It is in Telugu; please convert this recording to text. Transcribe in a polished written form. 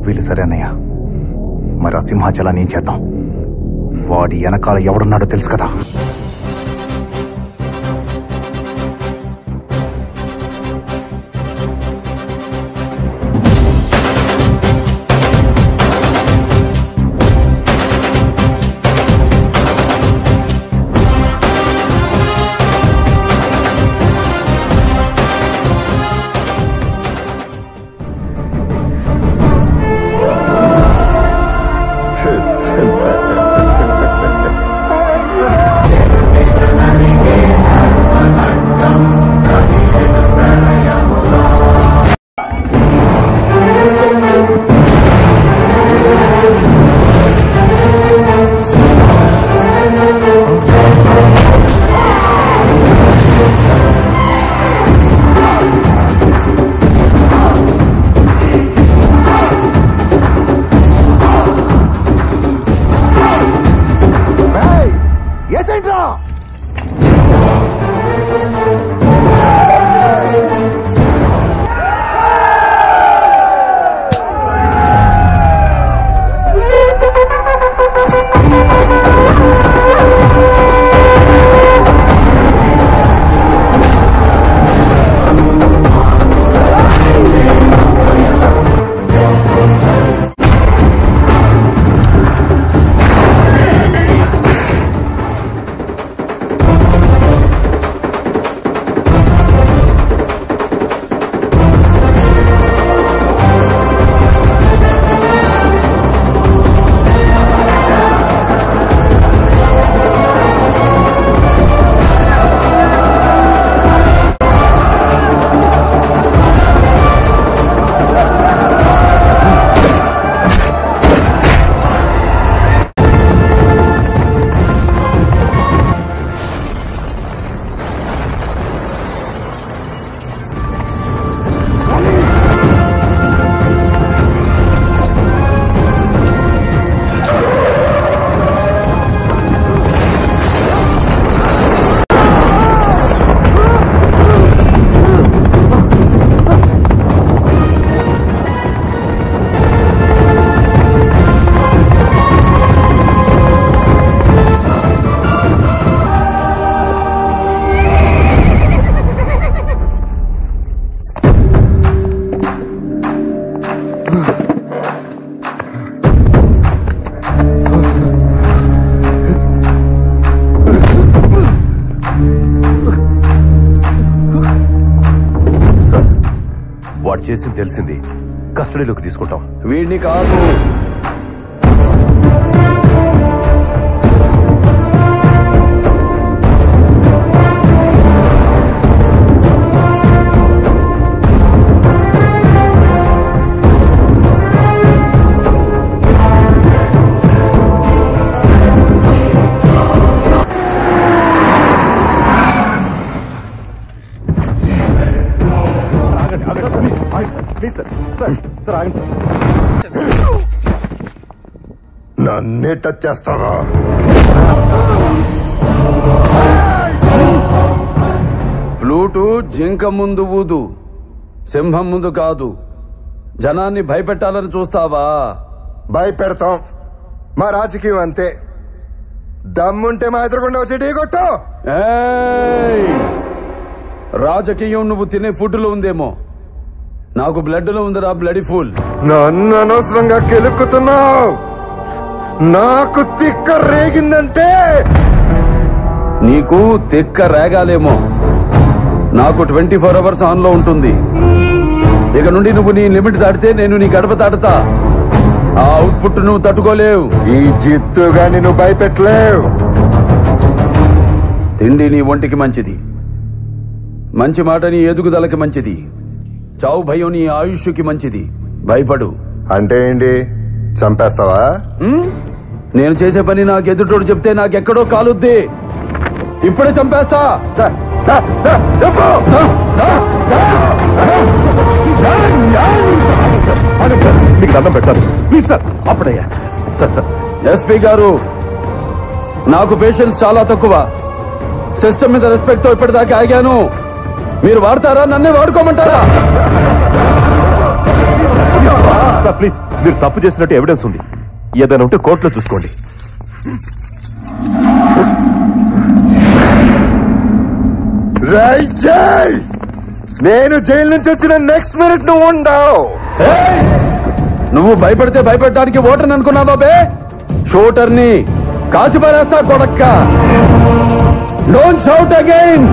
వీళ్ళు సరేనయ్యా. మరి ఆ సింహాచలాన్ని ఏం చేద్దాం? వాడి వెనకాల ఎవడున్నాడో తెలుసు కదా. చేసి తెలిసింది, కస్టడీలోకి తీసుకుంటాం. వీడిని కాదు, నన్నే టచ్ చేస్తావా? ఫ్లూటు జింక ముందు ఊదు, సింహం ముందు కాదు. జనాన్ని భయపెట్టాలని చూస్తావా? భయపెడతాం. మా రాజకీయం అంతే. దమ్ముంటే మా ఎదురుకుండా వచ్చి ఢీ కొట్టు. రాజకీయం నువ్వు తినే ఫుడ్ లో ఉందేమో, నాకు బ్లడ్ లో ఉందిరా బ్లడీ ఫుల్. నన్ను అనవసరంగా కెలుక్కుతున్నావు. నాకు తిక్క రేగిందంటే నీకు తిక్క రేగాలేమో, నాకు 24 hours ఆన్ లో ఉంటుంది. ఇక నుండి నువ్వు నీ లిమిట్ దాటితే నేను నీ గడప దాటుతా. ఆ అవుట్పుట్ నువ్వు తట్టుకోలేవు. ఈ జిత్తుగాని నువ్వు భయపెట్టలేవు. తిండి నీ ఒంటికి మంచిది, మంచి మాట నీ ఎదుగుదలకి మంచిది, చావు భయం నీ ఆయుష్కి మంచిది. భయపడు. అంటే ఏంటి? చంపేస్తావా? నేను చేసే పని నాకు ఎదుటోడు చెప్తే నాకెక్కడో కాలుద్ది. ఇప్పుడే చంపేస్తా. మీకు దండం పెట్టారు ప్లీజ్ సార్. అప్పుడయ్యా సార్. సార్ ఎస్పీ గారు, నాకు పేషెన్స్ చాలా తక్కువ. సిస్టమ్ మీద రెస్పెక్ట్ తో ఇప్పటిదాకా ఆగాను. మీరు వాడతారా, నన్నే వాడుకోమంటారా? సార్ ప్లీజ్, మీరు తప్పు చేసినట్టు ఎవిడెన్స్ ఉంది. ఏదైనా ఉంటే కోర్టులో చూసుకోండి. నేను జైలు నుంచి వచ్చిన నెక్స్ట్ మినిట్ నువ్వు ఉండవు. నువ్వు భయపడితే భయపెట్టడానికి ఓటర్ని అనుకున్నావా బే? షూటర్ని కాల్చి పారేస్తా కొడక్క. Don't shout again.